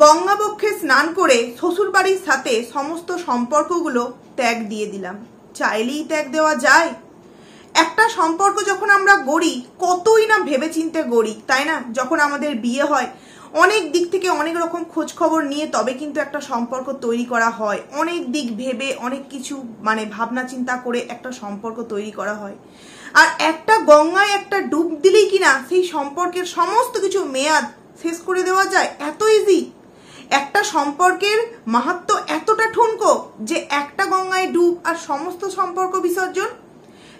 গঙ্গাবক্ষে স্নান করে শ্বশুরবাড়ির সাথে সমস্ত সম্পর্কগুলো ত্যাগ দিয়ে দিলাম। চাইলেই ত্যাগ দেওয়া যায়? একটা সম্পর্ক যখন আমরা গড়ি কতই না ভেবেচিন্তে গড়ি, তাই না? যখন আমাদের বিয়ে হয় অনেক দিক থেকে অনেক রকম খোঁজ খবর নিয়ে তবে কিন্তু একটা সম্পর্ক তৈরি করা হয়। অনেক দিক ভেবে অনেক কিছু ভাবনা চিন্তা করে একটা সম্পর্ক তৈরি করা হয়। আর একটা গঙ্গায় একটা ডুব দিলেই কিনা সেই সম্পর্কের সমস্ত কিছু মেয়াদ শেষ করে দেওয়া যায়? এত ইজি? একটা সম্পর্কের মাহাত্ম্য এতটা ঠুনকো যে একটা গঙ্গায় ডুব আর সমস্ত সম্পর্ক বিসর্জন।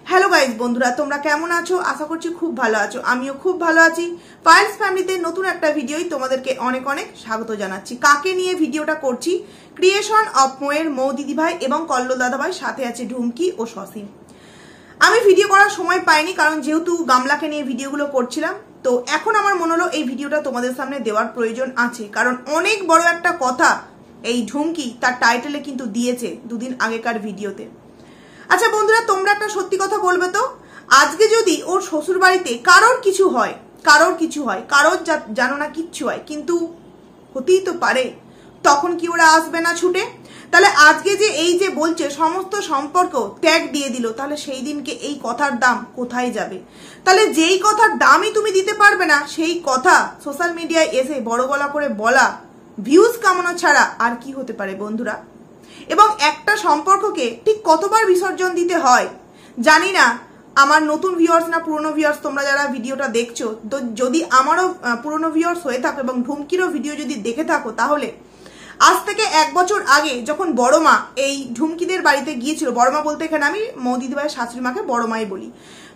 হ্যালো গাইজ বন্ধুরা, তোমরা কেমন আছো? আশা করছি খুব ভালো আছো। আমিও খুব ভালো আছি। ফাইলস ফ্যামিলিতে নতুন একটা ভিডিওই তোমাদেরকে অনেক অনেক স্বাগত জানাচ্ছি। কাকে নিয়ে ভিডিওটা করছি? ক্রিয়েশন অফ মোয়ের মৌ দিদিভাই এবং কল্লোল দাদাভাই, সাথে আছে ঢুমকি ও সসীম। আমি ভিডিও করার সময় পাইনি, কারণ যেহেতু গামলাকে নিয়ে ভিডিওগুলো করছিলাম, তো এখন আমার মনে হলো এই ভিডিওটা তোমাদের সামনে দেওয়ার প্রয়োজন আছে। কারণ অনেক বড় একটা কথা এই ঢুমকি তার টাইটেলে কিন্তু দিয়েছে দুদিন আগেকার ভিডিওতে। আচ্ছা বন্ধুরা, তোমরা একটা সত্যি কথা বলবে তো, আজকে যদি ওর শ্বশুর বাড়িতে কারোর কিছু হয়, কারোর জানো না কিচ্ছু হয়, কিন্তু হতেই তো পারে, তখন কি ওরা আসবে না ছুটে? তাহলে আজকে যে এই যে বলছে সমস্ত সম্পর্ক ত্যাগ দিয়ে দিল, তাহলে সেই দিনকে এই কথার দাম কোথায় যাবে? তাহলে যেই কথার দামই তুমি দিতে পারবে না, সেই কথা সোশ্যাল মিডিয়ায় এসে বড় গলা করে বলা, ভিউজ কামানো ছাড়া আর কি হতে পারে বন্ধুরা? এবং একটা সম্পর্ককে ঠিক কতবার বিসর্জন দিতে হয় জানি না। আমার নতুন ভিউয়ার্স না পুরনো ভিউয়ার্স তোমরা যারা ভিডিওটা দেখছো, তো যদি আমারও পুরনো ভিউয়ার্স হয়ে থাকো এবং ঢুমকিরও ভিডিও যদি দেখে থাকো, তাহলে আজ থেকে 1 বছর আগে যখন বড় মা এই ঢুমকিদের বাড়িতে গিয়েছিল, বড় মা বলতে এখানে আমি মৌ দিদিভাইয়ের শাশুড়ি মাকে বড় মাই বলি,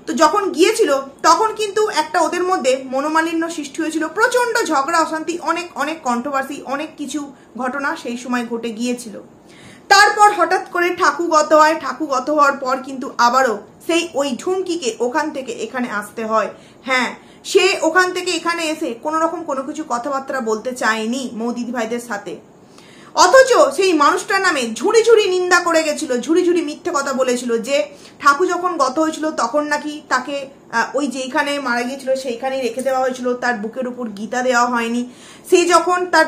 তো যখন গিয়েছিল তখন কিন্তু একটা ওদের মধ্যে মনোমালিন্য সৃষ্টি হয়েছিল, প্রচন্ড ঝগড়া অশান্তি, অনেক অনেক কন্ট্রোভার্সি, অনেক কিছু ঘটনা সেই সময় ঘটে গিয়েছিল। তারপর হঠাৎ করে ঠাকুরগত হয়, ঠাকুরগত হওয়ার পর কিন্তু আবারও সেই ওই ঢুমকিকে ওখান থেকে এখানে আসতে হয়। হ্যাঁ, সে ওখান থেকে এখানে এসে কোনো রকম কোনো কিছু কথাবার্তা বলতে চায়নি মৌ দিদিভাইদের সাথে, অথচ সেই মানুষটার নামে ঝুড়ি ঝুড়ি নিন্দা করে গেছিল, ঝুড়ি ঝুড়ি মিথ্যে কথা বলেছিল যে ঠাকুর যখন গত হয়েছিল তখন নাকি তাকে ওই যেখানে মারা গিয়েছিল সেইখানেই রেখে দেওয়া হয়েছিল, তার বুকের উপর গীতা দেওয়া হয়নি। সেই যখন তার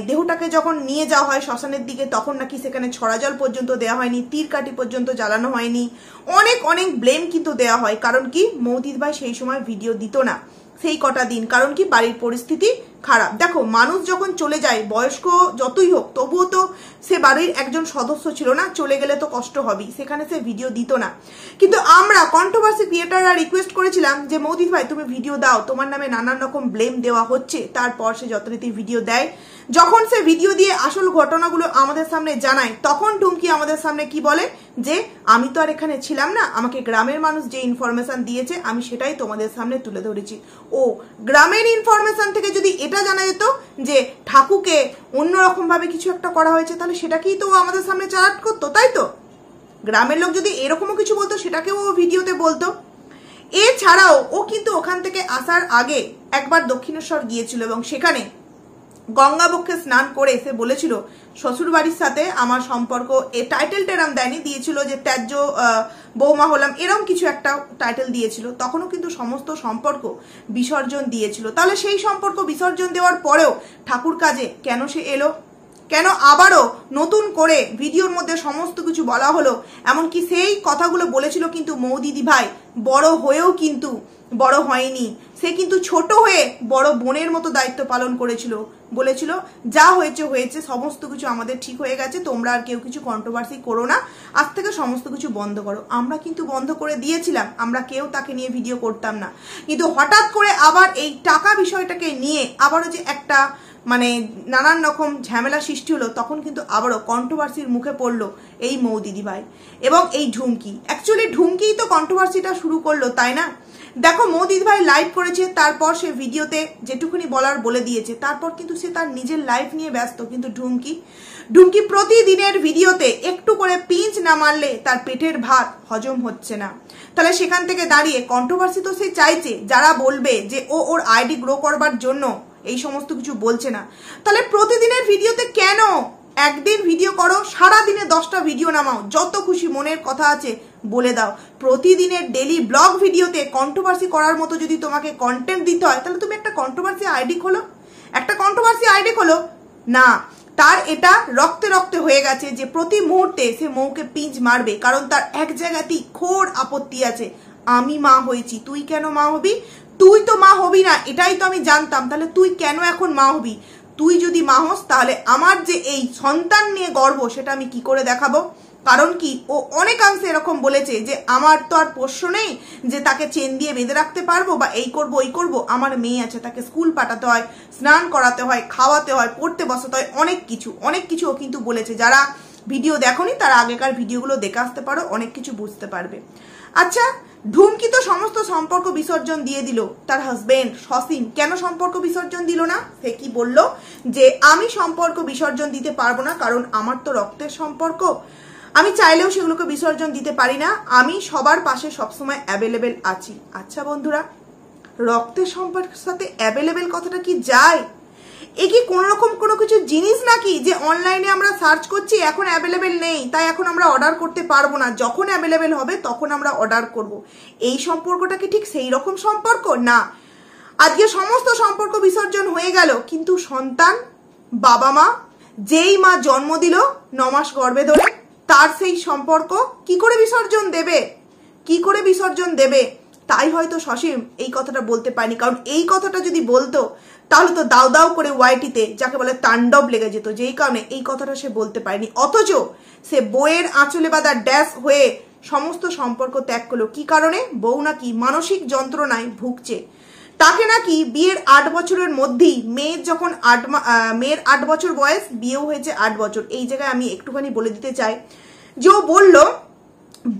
দেহটাকে যখন নিয়ে যাওয়া হয় শ্মশানের দিকে, তখন নাকি সেখানে ছড়া জল পর্যন্ত দেওয়া হয়নি, তীর কাঠি পর্যন্ত জ্বালানো হয়নি। অনেক অনেক ব্লেম কিন্তু দেওয়া হয়। কারণ কি? মৌ দিদিভাই সেই সময় ভিডিও দিত না সেই কটা দিন। কারণ কি? বাড়ির পরিস্থিতি খারাপ। দেখো, মানুষ যখন চলে যায়, বয়স্ক যতই হোক, তবুও তো সে বাড়ির একজন সদস্য ছিল না, চলে গেলে তো কষ্ট হবেই, সেখানে সে ভিডিও দিত না। কিন্তু আমরা কন্ট্রোভার্সি ক্রিয়েটাররা রিকোয়েস্ট করেছিলাম যে মৌদি ভাই তুমি ভিডিও দাও, তোমার নামে নানান রকম ব্লেম দেওয়া হচ্ছে। তারপর সে যথারীতি ভিডিও দেয়। যখন সে ভিডিও দিয়ে আসল ঘটনাগুলো আমাদের সামনে জানায়, তখন ঢুমকি আমাদের সামনে কি বলে যে আমি তো আর এখানে ছিলাম না, আমাকে গ্রামের মানুষ যে ইনফরমেশন দিয়েছে আমি সেটাই তোমাদের সামনে তুলে ধরেছি। ও গ্রামের ইনফরমেশন থেকে যদি এটা জানা যেত যে ঠাকুরকে অন্যরকম ভাবে কিছু একটা করা হয়েছে, তাহলে সেটাকেই তো ও আমাদের সামনে চালাট করতো, তাই তো? গ্রামের লোক যদি এরকমও কিছু বলতো সেটাকেও ও ভিডিওতে বলতো। এছাড়াও ও কিন্তু ওখান থেকে আসার আগে একবার দক্ষিণেশ্বর গিয়েছিল এবং সেখানে গঙ্গাবক্ষে স্নান করে এসে বলেছিল শ্বশুর বাড়ির সাথে আমার সম্পর্ক, এ টাইটেলটা এরম দেয়নি, দিয়েছিল যে ত্যায্য বৌমা হলাম, এরম কিছু একটা টাইটেল দিয়েছিল। তখনও কিন্তু সমস্ত সম্পর্ক বিসর্জন দিয়েছিল। তাহলে সেই সম্পর্ক বিসর্জন দেওয়ার পরেও ঠাকুর কাজে কেন সে এলো? কেন আবারও নতুন করে ভিডিওর মধ্যে সমস্ত কিছু বলা হলো? এমনকি সেই কথাগুলো বলেছিল কিন্তু মৌ দিদিভাই বড় হয়েও কিন্তু বড় হয়নি, সে কিন্তু ছোট হয়ে বড় বোনের মতো দায়িত্ব পালন করেছিল। বলেছিল যা হয়েছে হয়েছে, সমস্ত কিছু আমাদের ঠিক হয়ে গেছে, তোমরা আর কেউ কিছু কন্ট্রোভার্সি করো না, আজ থেকে সমস্ত কিছু বন্ধ করো। আমরা কিন্তু বন্ধ করে দিয়েছিলাম, আমরা কেউ তাকে নিয়ে ভিডিও করতাম না। কিন্তু হঠাৎ করে আবার এই টাকা বিষয়টাকে নিয়ে আবারও যে একটা নানান রকম ঝামেলা সৃষ্টি হলো, তখন কিন্তু আবারও কন্ট্রোভার্সির মুখে পড়লো এই মৌ দিদিভাই এবং এই ঢুমকি। অ্যাকচুয়ালি ঢুমকিই তো কন্ট্রোভার্সিটা শুরু করলো, তাই না? দেখো, মৌ দিদিভাই লাইভ করেছে, তারপর সে ভিডিওতে যেটুকুনি বলার বলে দিয়েছে, তারপর কিন্তু সে তার নিজের লাইফ নিয়ে ব্যস্ত। কিন্তু ঢুমকি প্রতিদিনের ভিডিওতে একটু করে পিঞ্চ না মারলে তার পেটের ভাত হজম হচ্ছে না। তাহলে সেখান থেকে দাঁড়িয়ে কন্ট্রোভার্সি তো সে চাইছে, যারা বলবে যে ওর আইডি গ্রো করবার জন্য এই সমস্ত কিছু বলছে না। তাহলে প্রতিদিনের ভিডিওতে কেন? একদিন ভিডিও করো, সারা দিনে 10টা ভিডিও নামাও, যত খুশি মনের কথা আছে বলে দাও। প্রতিদিনের ডেলি ব্লগ ভিডিওতে কন্ট্রোভার্সি করার মতো যদি তোমাকে কন্টেন্ট দিতে হয়, তাহলে তুমি একটা কন্ট্রোভার্সি আইডি খোলো, না, তার এটা রক্তে রক্তে হয়ে গেছে যে প্রতি মুহূর্তে সে মৌকে পিঞ্চ মারবে, কারণ তার এক জায়গাতেই ঘোর আপত্তি আছে। আমি মা হয়েছি, তুই কেন মা হবি? তুই তো মা হবি না, এটাই তো আমি জানতাম, তাহলে তুই কেন এখন মা হবি? তুই যদি মা হস তাহলে আমার যে এই সন্তান নিয়ে গর্ব সেটা আমি কি করে দেখাবো? কারণ কি, ও অনেকাংশে এরকম বলেছে যে আমার তো আর পোষ্য নেই যে তাকে চেন দিয়ে বেঁধে রাখতে পারবো বা এই করব ওই করব। আমার মেয়ে আছে, তাকে স্কুল পাঠাতে হয়, স্নান করাতে হয়, খাওয়াতে হয়, পড়তে বসাতে হয়, অনেক কিছু ও কিন্তু বলেছে। যারা ভিডিও দেখোনি তারা আগেকার ভিডিওগুলো দেখে আসতে পারো, অনেক কিছু বুঝতে পারবে। আচ্ছা, ঢুমকি তো সমস্ত সম্পর্ক বিসর্জন দিয়ে দিল। তার হাজবেন্ড সসীম কেন সম্পর্ক বিসর্জন দিল না? সে কি বলল যে আমি সম্পর্ক বিসর্জন দিতে পারবো না, কারণ আমার তো রক্তের সম্পর্ক, আমি চাইলেও সেগুলোকে বিসর্জন দিতে পারি না, আমি সবার পাশে সবসময় অ্যাভেলেবেল আছি। আচ্ছা বন্ধুরা, রক্তের সম্পর্কের সাথে অ্যাভেলেবেল কথাটা কি যায়? এ কি কোন রকম কোনো কিছু জিনিস নাকি যে অনলাইনে আমরা সার্চ করছি এখন অ্যাভেলেবেল নেই তাই এখন আমরা অর্ডার করতে পারবো না, যখন অ্যাভেলেবেল হবে তখন আমরা অর্ডার করব? এই সম্পর্কটা কি ঠিক সেই রকম সম্পর্ক? না। আজকে সমস্ত সম্পর্ক বিসর্জন হয়ে গেল, কিন্তু সন্তান, বাবা মা, যেই মা জন্ম দিল 9 মাস গর্ভে ধরে, তার সেই সম্পর্ক কি করে বিসর্জন দেবে? কি করে বিসর্জন দেবে? তাই হয়তো সসীম এই কথাটা বলতে পারেনি, কারণ এই কথাটা যদি বলতো তাহলে তো দাও দাও করে ওয়াইটিতে যাকে বলে তাণ্ডব লেগে যেত, যেই কারণে এই কথাটা সে বলতে পারেনি। অথচ সে বউয়ের আঁচলে বাঁধা ড্যাশ হয়ে সমস্ত সম্পর্ক ত্যাগ করলো। কি কারণে? বউ নাকি মানসিক যন্ত্রণায় ভুগছে। তাকে নাকি বিয়ের 8 বছরের মধ্যেই, মেয়ের যখন মেয়ের 8 বছর বয়স, বিয়েও হয়েছে 8 বছর। এই জায়গায় আমি একটুখানি বলে দিতে চাই যে ও বললো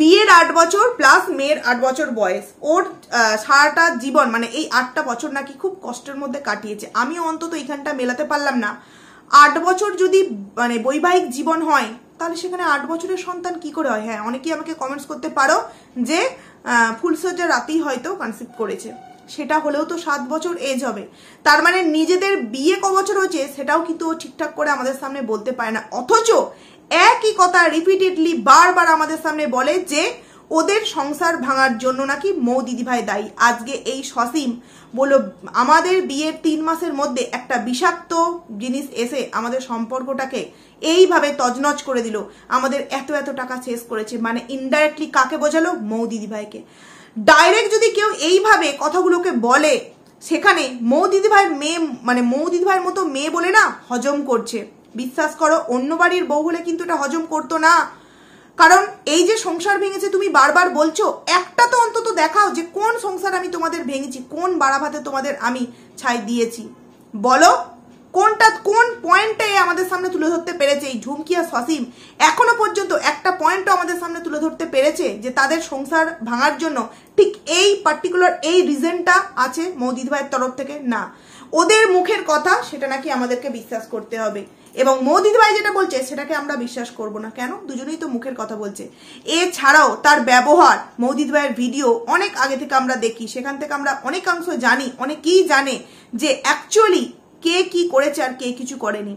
বিয়ের 8 বছর প্লাস মেয়ের 8 বছর বয়স, ওর সারাটা জীবন মানে এই 8টা বছর নাকি খুব কষ্টের মধ্যে কাটিয়েছে। আমিও অন্তত এখানটা মেলাতে পারলাম না। 8 বছর যদি মানে বৈবাহিক জীবন হয় তাহলে সেখানে 8 বছরের সন্তান কি করে হয়? হ্যাঁ, অনেকেই আমাকে কমেন্টস করতে পারো যে ফুলসজ্জা রাতেই হয়তো কনসিভ করেছে, সেটা হলেও তো 7 বছর এজ হবে। তার মানে নিজেদের বিয়ে ক বছর হয়েছে সেটাও কিন্তু ও ঠিকঠাক করে আমাদের সামনে বলতে পারে না। অথচ একই কথা রিপিটেডলি বারবার আমাদের সামনে বলে যে ওদের সংসার ভাঙার জন্য নাকি মৌ দিদিভাই দায়ী। আজকে এই সসীম বলল আমাদের বিয়ের 3 মাসের মধ্যে একটা বিষাক্ত জিনিস এসে আমাদের সম্পর্কটাকে এইভাবে তজনজ করে দিল, আমাদের এত এত টাকা শেষ করেছে। মানে ইনডাইরেক্টলি কাকে বোঝালো? মৌ দিদিভাইকে। ডাইরেক্ট যদি কেউ এইভাবে কথাগুলোকে বলে, সেখানে মৌ দিদিভাইয়ের মেয়ে মানে মৌ দিদিভাইয়ের মতো মেয়ে বলে না হজম করছে। বিশ্বাস করো, অন্য বাড়ির বউ হলে কিন্তু এটা হজম করতো না। কারণ এই যে সংসার ভেঙেছে তুমি বারবার বলছো, একটা তো অন্তত দেখাও যে কোন সংসার আমি তোমাদের ভেঙেছি, কোন বাড়া ভাতে তোমাদের আমি ছাই দিয়েছি। বলো কোনটা, কোন পয়েন্টে আমাদের সামনে তুলে ধরতে পেরেছে এই ঢুমকি আর সসীম? এখনো পর্যন্ত একটা পয়েন্টও আমাদের সামনে তুলে ধরতে পেরেছে যে তাদের সংসার ভাঙার জন্য ঠিক এই পার্টিকুলার এই রিজনটা আছে মৌ দিদিভাইয়ের তরফ থেকে? না, ওদের মুখের কথা সেটা নাকি আমাদেরকে বিশ্বাস করতে হবে, এবং মৌ দিদিভাই যেটা বলছে সেটাকে আমরা বিশ্বাস করব না। কেন? দুজনেই তো মুখের কথা বলছে। এছাড়াও তার ব্যবহার, মৌ দিদিভাইয়ের ভিডিও অনেক আগে থেকে আমরা দেখি, সেখান থেকে আমরা অনেকাংশ জানি, অনেকেই জানে যে অ্যাকচুয়ালি কে কি করেছে আর কে কিছু করেনি।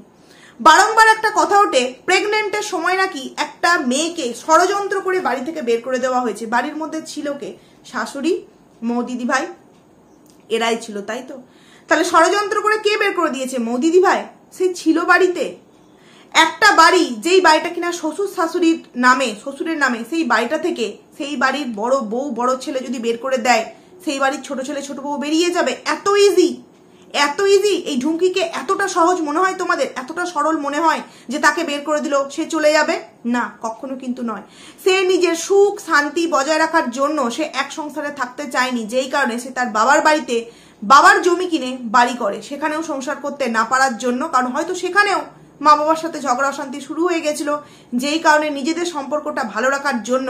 বারংবার একটা কথা ওঠে, প্রেগনেন্টের সময় নাকি একটা মেয়েকে ষড়যন্ত্র করে বাড়ি থেকে বের করে দেওয়া হয়েছে। বাড়ির মধ্যে ছিল কে? শাশুড়ি, মৌ দিদিভাই, এরাই ছিল, তাই তো? তাহলে ষড়যন্ত্র করে কে বের করে দিয়েছে? মৌ দিদিভাই। সে ছিল বাড়িতে, একটা বাড়ি, যেই বাড়িটা কিনা শ্বশুর শাশুড়ির নামে, শ্বশুরের নামে, সেই বাড়িটা থেকে সেই বাড়ির বড় বউ বড় ছেলে যদি বের করে দেয়, সেই বাড়ির ছোট ছেলে ছোট বউ বেরিয়ে যাবে। এত ইজি, এত ইজি। এই ঢুমকিকে এতটা সহজ মনে হয় তোমাদের? এতটা সরল মনে হয় যে তাকে বের করে দিল সে চলে যাবে? না, কখনো কিন্তু নয়। সে নিজের সুখ শান্তি বজায় রাখার জন্য সে এক সংসারে থাকতে চায়নি, যেই কারণে সে তার বাবার বাড়িতে বাবার জমি কিনে বাড়ি করে, সেখানেও সংসার করতে না পারার জন্য। কারণ হয়তো সেখানেও মা বাবার সাথে ঝগড়া অশান্তি শুরু হয়ে গেছিল, যেই কারণে নিজেদের সম্পর্কটা ভালো রাখার জন্য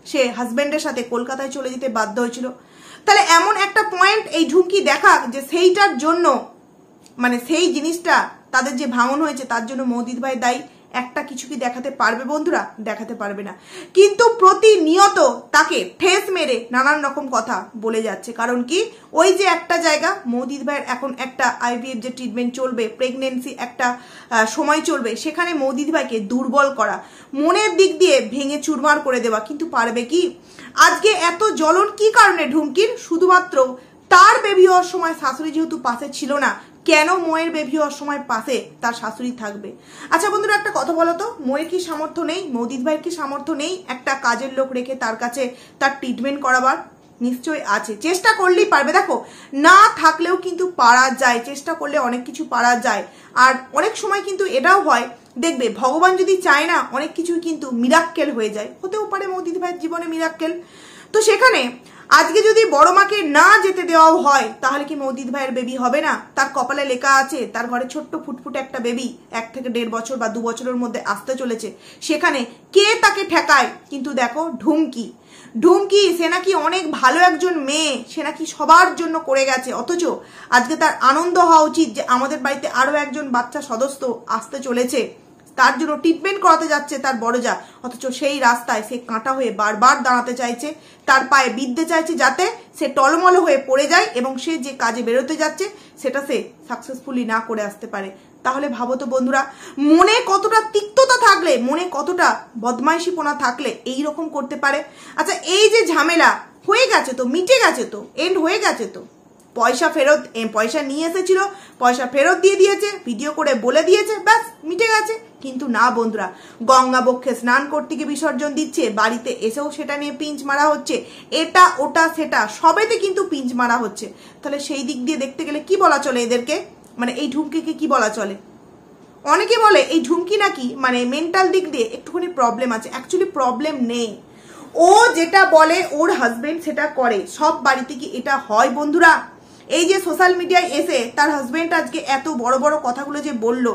সে হাজবেন্ডের সাথে কলকাতায় চলে যেতে বাধ্য হয়েছিল। তাহলে এমন একটা পয়েন্ট এই ঢুমকি দেখাক যে সেইটার জন্য, মানে সেই জিনিসটা তাদের যে ভাঙন হয়েছে তার জন্য মৌ দিদিভাই দায়ী। একটা কিছু কি দেখাতে পারবে বন্ধুরা? দেখাতে পারবে না। কিন্তু প্রতিনিয়ত তাকে ঠেস মেরে নানান রকম কথা বলে যাচ্ছে। কারণ কি, ওই যে একটা জায়গা, মৌ দিদিভাইয়ের এখন একটা IVF যে ট্রিটমেন্ট চলবে, প্রেগনেন্সি একটা সময় চলবে, সেখানে মৌ দিদিভাইকে দুর্বল করা, মনের দিক দিয়ে ভেঙে চুরমার করে দেওয়া। কিন্তু পারবে কি? আজকে এত জ্বলন কি কারণে ঢুমকির? শুধুমাত্র তার বেবি হওয়ার সময় শাশুড়ি যেহেতু পাশে ছিল না, কেন মোয়ের বেবি হওয়ার সময় পাশে তার শাশুড়ি থাকবে? আচ্ছা বন্ধুরা, একটা কথা বলো তো, মোয়ের কি সামর্থ্য নেই, মৌদিত ভাইয়ের কি সামর্থ্য নেই একটা কাজের লোক রেখে তার কাছে তার ট্রিটমেন্ট করাবার? নিশ্চয়ই আছে, চেষ্টা করলেই পারবে। দেখো, না থাকলেও কিন্তু পারা যায়, চেষ্টা করলে অনেক কিছু পারা যায়। আর অনেক সময় কিন্তু এটাও হয়, দেখবে ভগবান যদি চায় না, অনেক কিছুই কিন্তু মিরাক্কেল হয়ে যায়। হতেও পারে মৌদিত ভাইয়ের জীবনে মিরাক্কেল। তো সেখানে আজকে যদি বড় মাকে না যেতে দেওয়াও হয়, তাহলে কি মৌদিত ভাইয়ের বেবি হবে না? তার কপালে লেখা আছে তার ঘরে ছোট্ট ফুটফুটে একটা বেবি 1 থেকে 1.5 বছর বা 2 বছরের মধ্যে আসতে চলেছে। সেখানে কে তাকে ঠেকায়? কিন্তু দেখো, ঢুমকি সে নাকি অনেক ভালো একজন মেয়ে, সে নাকি সবার জন্য করে গেছে। অথচ আজকে তার আনন্দ হওয়া উচিত যে আমাদের বাড়িতে আরো একজন বাচ্চা সদস্য আসতে চলেছে, তার জন্য ট্রিটমেন্ট করাতে যাচ্ছে তার বড় যা। অথচ সেই রাস্তায় সে কাঁটা হয়ে বারবার দাঁড়াতে চাইছে, তার পায়ে বিঁধতে চাইছে যাতে সে টলমল হয়ে পড়ে যায় এবং সে যে কাজে বেরোতে যাচ্ছে সেটা সে সাকসেসফুলি না করে আসতে পারে। তাহলে ভাবো তো বন্ধুরা, মনে কতটা তিক্ততা থাকলে, মনে কতটা বদমাইশিপনা থাকলে এই রকম করতে পারে। আচ্ছা, এই যে ঝামেলা হয়ে গেছে তো, মিটে গেছে তো, এন্ড হয়ে গেছে তো, পয়সা নিয়ে এসেছিল, পয়সা ফেরত দিয়ে দিয়েছে, ভিডিও করে বলে দিয়েছে, ব্যাস মিটে গেছে। কিন্তু না বন্ধুরা, গঙ্গা বক্ষে স্নান করতে গিয়ে বিসর্জন দিচ্ছে, বাড়িতে এসেও সেটা নিয়ে পিঞ্চ মারা হচ্ছে, এটা ওটা সেটা সবেতে কিন্তু পিঞ্চ মারা হচ্ছে। তাহলে সেই দিক দিয়ে দেখতে গেলে কি বলা চলে এদেরকে, মানে এই ঢুমকিকে কি বলা চলে? অনেকে বলে এই ঢুমকি নাকি মানে মেন্টাল দিক দিয়ে একটুখানি প্রবলেম আছে। অ্যাকচুয়ালি প্রবলেম নেই, ও যেটা বলে ওর হাজবেন্ড সেটা করে। সব বাড়িতে কি এটা হয় বন্ধুরা? এই যে সোশ্যাল মিডিয়ায় এসে তার হাজবেন্ড আজকে এত বড় বড় কথাগুলো যে বললো,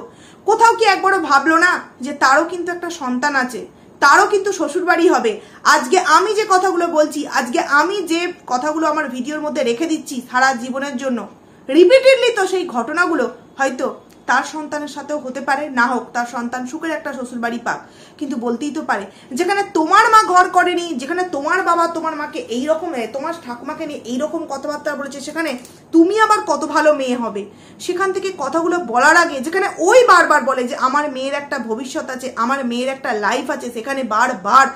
কোথাও কি একবারও ভাবলো না যে তারও কিন্তু একটা সন্তান আছে, তারও কিন্তু শ্বশুর বাড়ি হবে? আজকে আমি যে কথাগুলো বলছি, আজকে আমি যে কথাগুলো আমার ভিডিওর মধ্যে রেখে দিচ্ছি সারা জীবনের জন্য, রিপিটেডলি তো সেই ঘটনাগুলো হয়তো তার সন্তানের সাথেও হতে পারে, না হোক তার সন্তান সুখের একটা শ্বশুর বাড়ি পাক। কিন্তু বলতেই তো পারে, যেখানে তোমার মা ঘর করেনি, যেখানে তোমার বাবা তোমার মাকে এইরকম, তোমার ঠাকুমাকে নিয়ে এইরকম কথাবার্তা বলেছে, সেখানে তুমি আবার কত ভালো মেয়ে হবে? সেখান থেকে কথাগুলো বলার আগে, যেখানে ওই বারবার বলে যে আমার মেয়ের একটা ভবিষ্যৎ আছে, আমার মেয়ের একটা লাইফ আছে, সেখানে বারবার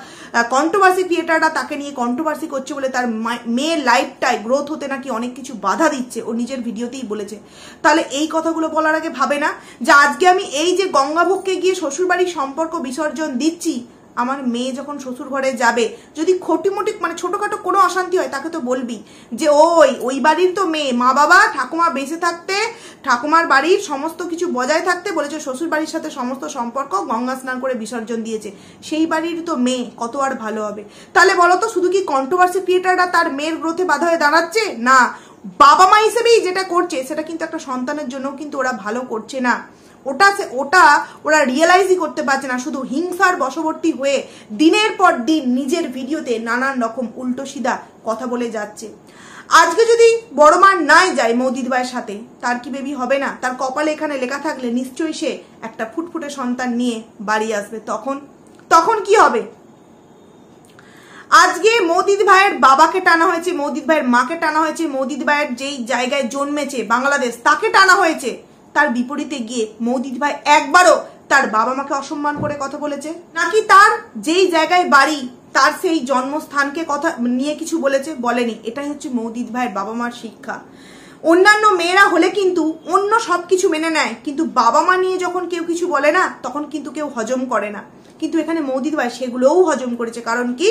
কন্ট্রোভার্সি ক্রিয়েটাররা তাকে নিয়ে কন্ট্রোভার্সি করছে বলে তার মেয়ের লাইফটাই গ্রোথ হতে নাকি অনেক কিছু বাধা দিচ্ছে, ও নিজের ভিডিওতেই বলেছে। তাহলে এই কথাগুলো বলার আগে ভাবে না যে আজকে আমি এই যে গঙ্গাভোগকে গিয়ে শ্বশুরবাড়ির সম্পর্ক বিসর্জন দিচ্ছি, আমার মেয়ে যখন শ্বশুর ঘরে যাবে, যদি খটিমটি মানে ছোটখাটো কোনো অশান্তি হয়, তাকে তো বলবি যে ওই বাড়ির তো মেয়ে, মা বাবা ঠাকুমা বেঁচে থাকতে, ঠাকুমার বাড়ির সমস্ত কিছু বজায় থাকতে বলেছে, শ্বশুর বাড়ির সাথে সমস্ত সম্পর্ক গঙ্গা স্নান করে বিসর্জন দিয়েছে, সেই বাড়ির তো মেয়ে, কত আর ভালো হবে? তাহলে বলো তো, শুধু কি কন্ট্রোভার্সি ক্রিয়েটাররা তার মেয়ের গ্রোথে বাধা হয়ে দাঁড়াচ্ছে? না, বাবা মা হিসেবেই যেটা করছে সেটা কিন্তু একটা সন্তানের জন্য কিন্তু ওরা ভালো করছে না। ওটা ওরা রিয়েলাইজই করতে পারছে না, শুধু হিংসার বশবর্তী হয়ে দিনের পর দিন নিজের ভিডিওতে নানান রকম উল্টো সিধা কথা বলে যাচ্ছে। আজকে যদি বড় মা নাই যায় মৌদিত ভাইয়ের সাথে, তার কি বেবি হবে না? তার কপালে এখানে লেখা থাকলে নিশ্চয়ই সে একটা ফুটফুটে সন্তান নিয়ে বাড়ি আসবে। তখন কি হবে? আজকে মৌদিত ভাইয়ের বাবাকে টানা হয়েছে, মৌদিত ভাইয়ের মাকে টানা হয়েছে, মৌদিত ভাইয়ের যেই জায়গায় জন্মেছে বাংলাদেশ তাকে টানা হয়েছে। তার বিপরীতে গিয়ে মৌদিত ভাই একবারও তার বাবা মাকে অসম্মান করে কথা বলেছে? নাকি তার যেই জায়গায় বাড়ি, তার সেই জন্মস্থানকে কথা নিয়ে কিছু বলেছে? বলেনি। এটাই হচ্ছে মৌদিত ভাইয়ের বাবা মার শিক্ষা। অন্যান্য মেয়েরা হলে কিন্তু অন্য সবকিছু মেনে নেয়, কিন্তু বাবা মা নিয়ে যখন কেউ কিছু বলে না, তখন কিন্তু কেউ হজম করে না। কিন্তু এখানে মৌদিত ভাই সেগুলোও হজম করেছে। কারণ কি,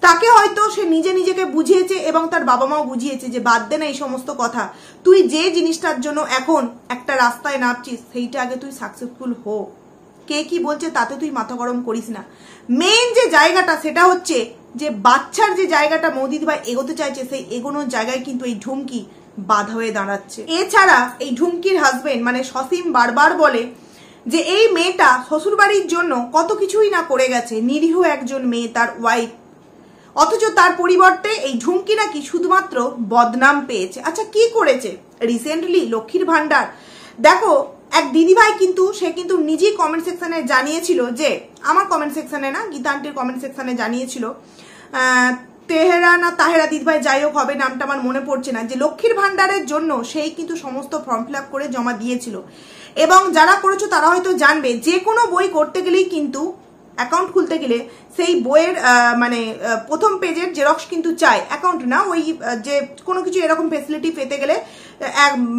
তাকে হয়তো সে নিজেকে বুঝিয়েছে এবং তার বাবা মাও বুঝিয়েছে যে বাদ দে না এই সমস্ত কথা, তুই যে জিনিসটার জন্য এখন একটা রাস্তায় নামছিস সেইটা আগে তুই সাকসেসফুল হো, কে কি বলছে তাতে তুই মাথা গরম করিস না। মেইন যে জায়গাটা সেটা হচ্ছে যে বাচ্চার যে জায়গাটা মৌদিত ভাই এগোতে চাইছে, সেই এগোনোর জায়গায় কিন্তু এই ঢুমকি বাধা হয়ে দাঁড়াচ্ছে। এছাড়া এই ঢুমকির হাজবেন্ড মানে সসীম বারবার বলে যে এই মেয়েটা শ্বশুরবাড়ির জন্য কত কিছুই না করে গেছে, নিরীহ একজন মেয়ে, তার ওয়াইফ, অথচ তার পরিবর্তে এই ঝুমকি নাকি শুধুমাত্র বদনাম পেয়েছে। আচ্ছা, কি করেছে? রিসেন্টলি লক্ষ্মীর ভান্ডার, দেখো এক দিদিভাই কিন্তু সে কিন্তু নিজেই কমেন্ট সেকশনে জানিয়েছিল, যে আমার কমেন্ট সেকশনে না, গীতা আন্টির কমেন্ট সেকশনে জানিয়েছিল, তেহেরা না তাহেরা দিদিভাই যাই হোক হবে, নামটা আমার মনে পড়ছে না, যে লক্ষ্মীর ভান্ডারের জন্য সেই কিন্তু সমস্ত ফর্ম ফিল আপ করে জমা দিয়েছিল। এবং যারা করেছো তারা হয়তো জানবে, যে কোনো বই করতে গেলেই কিন্তু অ্যাকাউন্ট খুলতে গেলে সেই বইয়ের মানে প্রথম পেজের জেরক্স কিন্তু চায়, অ্যাকাউন্ট না, ওই যে কোনো কিছু এরকম ফেসিলিটি পেতে গেলে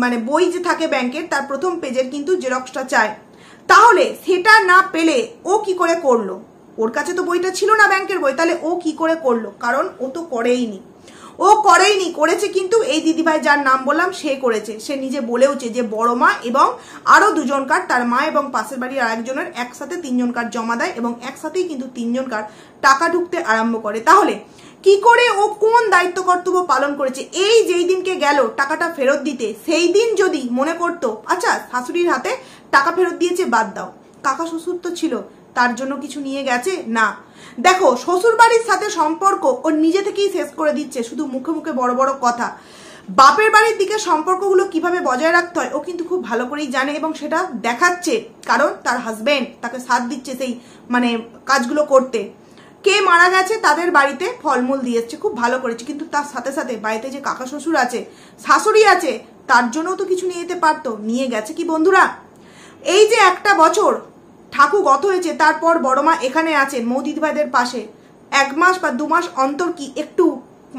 মানে বই যে থাকে ব্যাংকের তার প্রথম পেজের কিন্তু জেরক্সটা চায়। তাহলে সেটা না পেলে ও কি করে করলো? ওর কাছে তো বইটা ছিল না ব্যাংকের বই, তাহলে ও কি করে করলো? কারণ ও তো করেইনি, করেছে কিন্তু এই দিদিভাই যার নাম বললাম সে করেছে। সে নিজে বলেওছে যে বড় মা এবং আরো দুজন কার্ড, তার মা এবং পাশের বাড়ির আরেকজনের একসাথে 3 জন কার্ড জমা দেয় এবং একসাথেই কিন্তু 3 জন কার্ড টাকা ঢুকতে আরম্ভ করে। তাহলে কি করে ও কোন দায়িত্ব কর্তব্য পালন করেছে? এই যেই দিনকে গেল টাকাটা ফেরত দিতে, সেই দিন যদি মনে করতো আচ্ছা শাশুড়ির হাতে টাকা ফেরত দিয়েছে বাদ দাও, কাকা শ্বশুর তো ছিল তার জন্য কিছু নিয়ে গেছে না। দেখো শ্বশুর বাড়ির সাথে সম্পর্ক ও নিজে থেকেই শেষ করে দিচ্ছে, শুধু মুখে মুখে বড় বড় কথা। বাপের বাড়ির দিকে সম্পর্কগুলো কিভাবে বজায় রাখতে হয় ও কিন্তু খুব ভালো করেই জানে এবং সেটা দেখাচ্ছে, কারণ তার হাজবেন্ড তাকে সাথ দিচ্ছে সেই মানে কাজগুলো করতে। কে মারা গেছে তাদের বাড়িতে ফলমূল দিয়েছে, খুব ভালো করেছে, কিন্তু তার সাথে সাথে বাড়িতে যে কাকা শ্বশুর আছে, শাশুড়ি আছে, তার জন্যও তো কিছু নিয়ে যেতে পারতো, নিয়ে গেছে কি বন্ধুরা? এই যে একটা বছর ঠাকুর গত হয়েছে, তারপর বড় মা এখানে আছেন মৌদিদিভাইদের পাশে, 1 মাস বা 2 মাস অন্তর কি একটু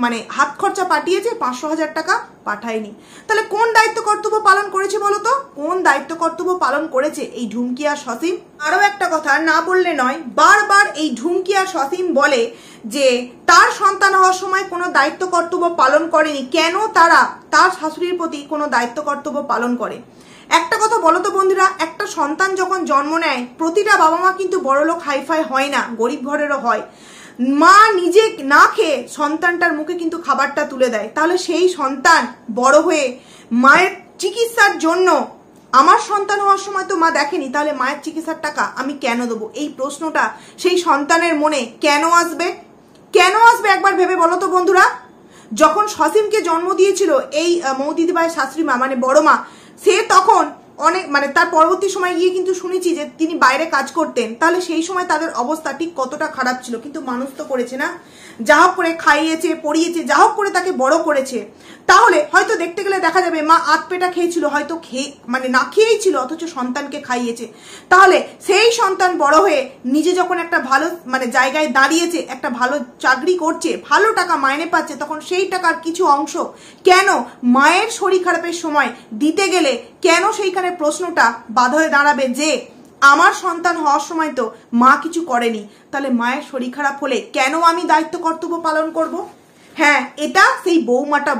মানে হাত খরচা পাঠিয়েছে? 500,000 টাকা পাঠায়নি। তাহলে কোন দায়িত্ব কর্তব্য পালন করেছে বলতো? কোন দায়িত্ব কর্তব্য পালন করেছে এই ঢুমকি আর সসীম? আরো একটা কথা না বললে নয়, বারবার এই ঢুমকি আর সসীম বলে যে তার সন্তান হওয়ার সময় কোনো দায়িত্ব কর্তব্য পালন করেনি, কেন তারা তার শাশুড়ির প্রতি কোনো দায়িত্ব কর্তব্য পালন করে? একটা কথা বলো তো বন্ধুরা, একটা সন্তান যখন জন্ম নেয়, প্রতিটা বাবা মা কিন্তু বড়লোক হাইফাই হয় না, গরিব ঘরেরও হয়। মা নিজে না খেয়ে সন্তানটার মুখে কিন্তু খাবারটা তুলে দেয়। তাহলে সেই সন্তান বড় হয়ে মায়ের চিকিৎসার জন্য, আমার সন্তান হওয়ার সময় তো মা দেখেনি, তাহলে মায়ের চিকিৎসার টাকা আমি কেন দেবো? এই প্রশ্নটা সেই সন্তানের মনে কেন আসবে? কেন আসবে একবার ভেবে বলো তো বন্ধুরা। যখন সসীমকে জন্ম দিয়েছিল এই মৌদিদিভাইয়ের শাশুড়ি মা মানে বড় মা, সে তখন অনেক মানে তার পরবর্তী সময় গিয়ে কিন্তু শুনেছি যে তিনি বাইরে কাজ করতেন। তাহলে সেই সময় তাদের অবস্থা ঠিক কতটা খারাপ ছিল, কিন্তু মানুষ তো করেছে না, যা হোক করে খাইয়েছে পড়িয়েছে, যা হোক করে তাকে বড় করেছে। তাহলে হয়তো দেখতে গেলে দেখা যাবে মা আধপেটা খেয়েছিল, হয়তো মানে না খেয়েই ছিল, অথচ সন্তানকে খাইয়েছে। তাহলে সেই সন্তান বড় হয়ে নিজে যখন একটা ভালো মানে জায়গায় দাঁড়িয়েছে, একটা ভালো চাকরি করছে, ভালো টাকা মাইনে পাচ্ছে, তখন সেই টাকার কিছু অংশ কেন মায়ের শরীর খারাপের সময় দিতে গেলে কেন সেইখানে প্রশ্নটা বাধা হয়ে দাঁড়াবে যে আমার সন্তান হওয়ার সময় তো মা কিছু করেনি, তাহলে মায়ের শরীর খারাপ হলে কেন আমি দায়িত্ব কর্তব্য পালন করব? হ্যাঁ, এটা সেই বৌমাটা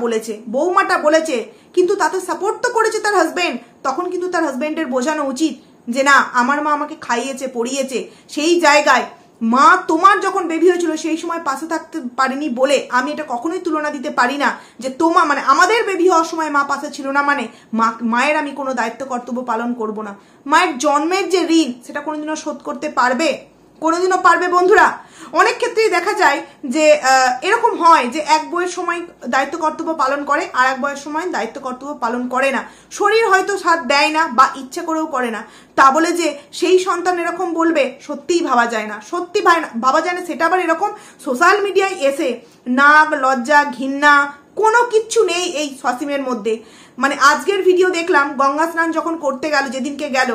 বলেছে, কিন্তু তাতে সাপোর্ট তো করেছে তার হাজবেন্ড। তখন কিন্তু তার হাজবেন্ডের বোঝানো উচিত যে না, আমার মা আমাকে খাইয়েছে পড়িয়েছে, সেই জায়গায় মা তোমার যখন বেবি হয়েছিল সেই সময় পাশে থাকতে পারিনি বলে আমি এটা কখনোই তুলনা দিতে পারি না যে তোমার মানে আমাদের বেবি হওয়ার সময় মা পাশে ছিল না মানে মায়ের আমি কোনো দায়িত্ব কর্তব্য পালন করব না। মায়ের জন্মের যে ঋণ সেটা কোনোদিনও শোধ করতে পারবে? কোনোদিনও পারবে বন্ধুরা? অনেক ক্ষেত্রেই দেখা যায় যে এরকম হয় যে এক বয়সের সময় দায়িত্ব কর্তব্য পালন করে আর এক বয়সের সময় দায়িত্ব কর্তব্য পালন করে না, শরীর হয়তো সাথ দেয় না বা ইচ্ছা করেও করে না। তা বলে যে সেই সন্তান এরকম বলবে, সত্যিই ভাবা যায় না, সত্যি ভাবা যায় না। সেটা আবার এরকম সোশ্যাল মিডিয়ায় এসে নাক লজ্জা ঘৃণা কোনো কিচ্ছু নেই এই সসীমের মধ্যে। মানে আজকের ভিডিও দেখলাম, গঙ্গা স্নান যখন করতে গেল, যেদিনকে গেল,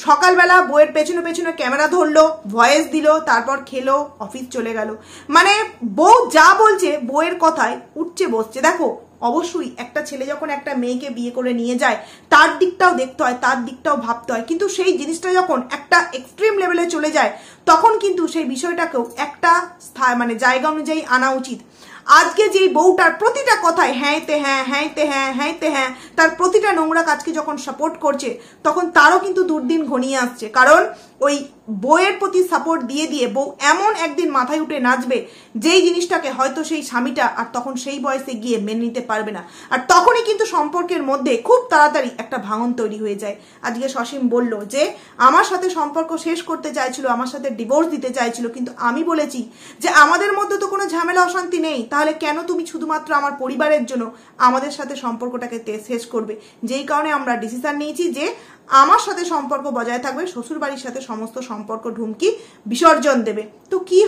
সকালবেলা বইয়ের পেছনে পেছনে ক্যামেরা ধরলো, ভয়েস দিল, তারপর খেলো, অফিস চলে গেল। মানে বউ যা বলছে বউয়ের কথায় উঠছে বসছে। দেখো অবশ্যই একটা ছেলে যখন একটা মেয়েকে বিয়ে করে নিয়ে যায় তার দিকটাও দেখতে হয়, তার দিকটাও ভাবতে হয়, কিন্তু সেই জিনিসটা যখন একটা এক্সট্রিম লেভেলে চলে যায় তখন কিন্তু সেই বিষয়টাকেও একটা মানে জায়গা অনুযায়ী আনা উচিত। আজকে যেই বউটার প্রতিটা কথায় হ্যাঁতে হ্যাঁ হ্যাঁতে হ্যাঁ হ্যাঁতে হ্যাঁ, তার প্রতিটা নোংরা কাজকে যখন সাপোর্ট করছে তখন তারও কিন্তু দুর্দিন ঘনিয়ে আসছে। কারণ ওই বউয়ের প্রতি সাপোর্ট দিয়ে দিয়ে বউ এমন একদিন মাথায় উঠে নাচবে যেই জিনিসটাকে হয়তো সেই স্বামীটা আর তখন সেই বয়সে গিয়ে মেনে নিতে পারবে না, আর তখনই কিন্তু সম্পর্কের মধ্যে খুব তাড়াতাড়ি একটা ভাঙন তৈরি হয়ে যায়। আজকে সসীম বলল যে আমার সাথে সম্পর্ক শেষ করতে চাইছিল, আমার সাথে ডিভোর্স দিতে চাইছিল, কিন্তু আমি বলেছি যে আমাদের মধ্যে তো কোনো ঝামেলা অশান্তি নেই, তাহলে কেন তুমি শুধুমাত্র আমার পরিবারের জন্য আমাদের সাথে সম্পর্কটাকে শেষ করবে? যেই কারণে আমরা ডিসিশন নিয়েছি যে আমার সাথে সম্পর্ক বজায় থাকবে, শ্বশুর বাড়ির সাথে সমস্ত সম্পর্ক ঢুমকি বিসর্জন দেবে। তো কি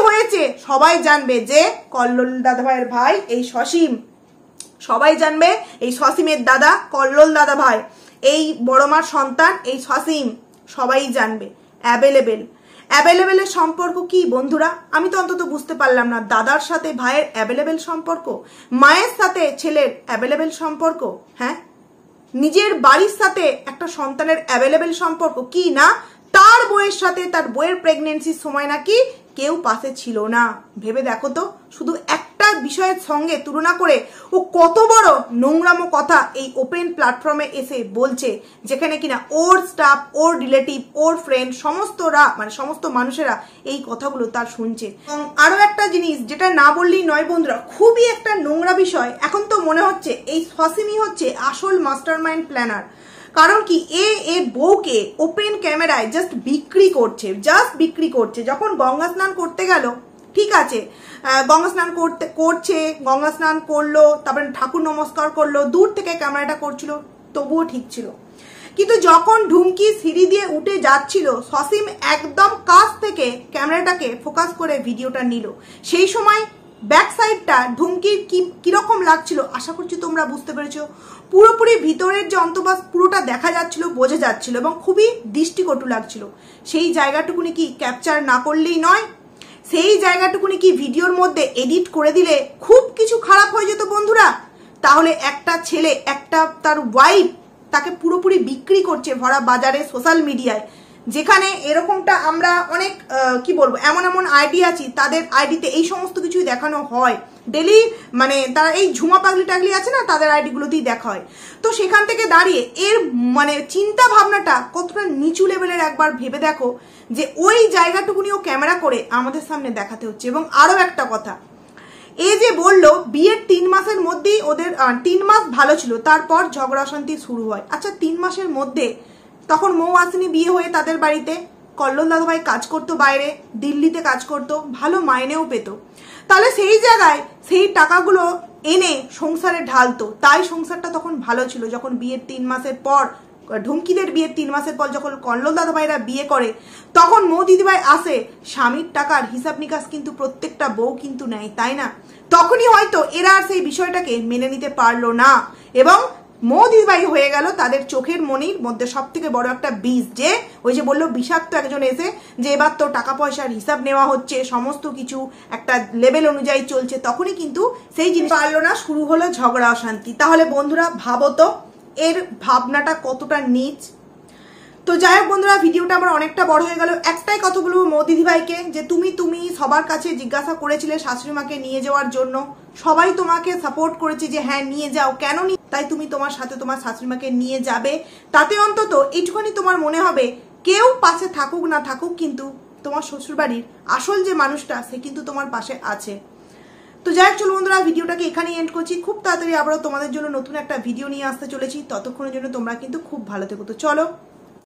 হয়েছে সবাই জানবে যে কল্লোল দাদাভাইয়ের ভাই এই সসীম, সবাই জানবে এই সসীমের দাদা কল্লোল দাদা ভাই, এই বড় মার সন্তান এই সসীম, সবাই জানবে। অ্যাভেলেবেল অ্যাভেলেবেলের সম্পর্ক কি বন্ধুরা? আমি তো অন্তত বুঝতে পারলাম না। দাদার সাথে ভাইয়ের অ্যাভেলেবেল সম্পর্ক, মায়ের সাথে ছেলের অ্যাভেলেবেল সম্পর্ক, হ্যাঁ, নিজের বাড়ির সাথে একটা সন্তানের অ্যাভেলেবেল সম্পর্ক কি না? তার বউয়ের সাথে তার বউয়ের প্রেগনেন্সির সময় নাকি কেউ পাশে ছিল না। ভেবে দেখো তো, শুধু একটা বিষয়ের সঙ্গে তুলনা করে ও কত বড় নোংরামো কথা এই ওপেন প্ল্যাটফর্মে এসে বলছে, যেখানে কিনা ওর স্টাফ, ওর রিলেটিভ, ওর ফ্রেন্ড, সমস্ত মানুষেরা এই কথাগুলো তার শুনছে। এবং আরো একটা জিনিস যেটা না বললেই নয় বন্ধুরা, খুবই একটা নোংরা বিষয়। এখন তো মনে হচ্ছে এই সসিমই হচ্ছে আসল মাস্টারমাইন্ড প্ল্যানার। কারণ কি, এর বউকে ওপেন ক্যামেরায় জাস্ট বিক্রি করছে। যখন গঙ্গা স্নান করতে গেল, ঠিক আছে, গঙ্গা স্নান গঙ্গা স্নান করলো, তারপরে ঠাকুর নমস্কার করলো, দূর থেকে ক্যামেরাটা করছিল, তবুও ঠিক ছিল। কিন্তু যখন ঢুমকি সিঁড়ি দিয়ে উঠে যাচ্ছিল, সসিম একদম কাছ থেকে ক্যামেরাটাকে ফোকাস করে ভিডিওটা নিল। সেই সময় ব্যাক সাইডটা ঢুমকির কিরকম লাগছিল আশা করছি তোমরা বুঝতে পেরেছো। পুরোপুরি ভিতরের যে অন্তর্বাস পুরোটা দেখা যাচ্ছিল, বোঝা যাচ্ছিল এবং খুবই দৃষ্টিকটু লাগছিল। সেই জায়গাটুকুনি কি ক্যাপচার না করলেই নয়? সেই জায়গাটুকুনি কি ভিডিওর মধ্যে এডিট করে দিলে খুব কিছু খারাপ হয়ে যেত বন্ধুরা? তাহলে একটা ছেলে, তার ওয়াইফ তাকে পুরোপুরি বিক্রি করছে ভরা বাজারে, সোশ্যাল মিডিয়ায়, যেখানে এরকমটা আমরা অনেক কি বলবো, এমন আইডি আছি, তাদের আইডিতে এই সমস্ত কিছুই দেখানো হয় ডেলি। মানে তারা এই ঝুমা পাগলি টাগলি আছে না, তাদের আইডিগুলোতেই দেখা হয়। তো সেখান থেকে দাঁড়িয়ে এর মানে চিন্তা ভাবনাটা কতটা নিচু লেভেলের একবার ভেবে দেখো, যে ওই জায়গাটুকুনিও ক্যামেরা করে আমাদের সামনে দেখাতে হচ্ছে। এবং আরো একটা কথা, এই যে বললো বিয়ের 3 মাসের মধ্যেই ওদের 3 মাস ভালো ছিল, তারপর ঝগড়া অশান্তি শুরু হয়। আচ্ছা, 3 মাসের মধ্যে তখন মৌ আসেনি বিয়ে হয়ে তাদের বাড়িতে, কল্লোল দাদাভাই কাজ করতো বাইরে, দিল্লিতে কাজ করতো, ভালো মাইনেও পেত। তাহলে সেই জায়গায় সেই টাকাগুলো এনে সংসারে ঢালতো, তাই সংসারটা তখন ভালো ছিল। যখন বিয়ের 3 মাসের পর, ঢুমকিদের বিয়ের 3 মাসের পর যখন কল্লোল দাদাভাইরা বিয়ে করে, তখন মৌ দিদিভাই আসে, স্বামীর টাকার হিসাব নিকাশ কিন্তু প্রত্যেকটা বউ কিন্তু নেয়, তাই না? তখনই হয়তো এরা আর সেই বিষয়টাকে মেনে নিতে পারলো না এবং মৌ দিদিভাই হয়ে গেল তাদের চোখের মনির মধ্যে সব থেকে বড় একটা বীজ। যে ওই যে বললো বিষাক্ত একজন এসে যে এবার তো টাকা পয়সার হিসাব নেওয়া হচ্ছে, সমস্ত কিছু একটা লেভেল অনুযায়ী চলছে, তখনই কিন্তু সেই জিনিস পারলো না, শুরু হলো ঝগড়া অশান্তি। তাহলে বন্ধুরা ভাবো তো এর ভাবনাটা কতটা নিচ। তো যাই হোক বন্ধুরা, ভিডিওটা আমার অনেকটা বড় হয়ে গেল। একটাই কথা বলবো মৌ দিদিভাইকে, যে তুমি সবার কাছে জিজ্ঞাসা করেছিলে শাশুড়ি মাকে নিয়ে যাওয়ার জন্য, সবাই তোমাকে সাপোর্ট করেছে যে হ্যাঁ নিয়ে যাও, কেন নি, তাই তুমি তোমার সাথে তোমার শাশুড়ি মাকে নিয়ে যাবে। তাতে অন্তত এইটুখানি তোমার মনে হবে, কেউ পাশে থাকুক না থাকুক, কিন্তু তোমার শ্বশুরবাড়ির আসল যে মানুষটা সে কিন্তু তোমার পাশে আছে। তো যাই হোক, চলো বন্ধুরা, ভিডিওটাকে এখানেই এন্ড করছি। খুব তাড়াতাড়ি আবারও তোমাদের জন্য নতুন একটা ভিডিও নিয়ে আসতে চলেছি। ততক্ষণের জন্য তোমরা কিন্তু খুব ভালো থেকো। তো চলো।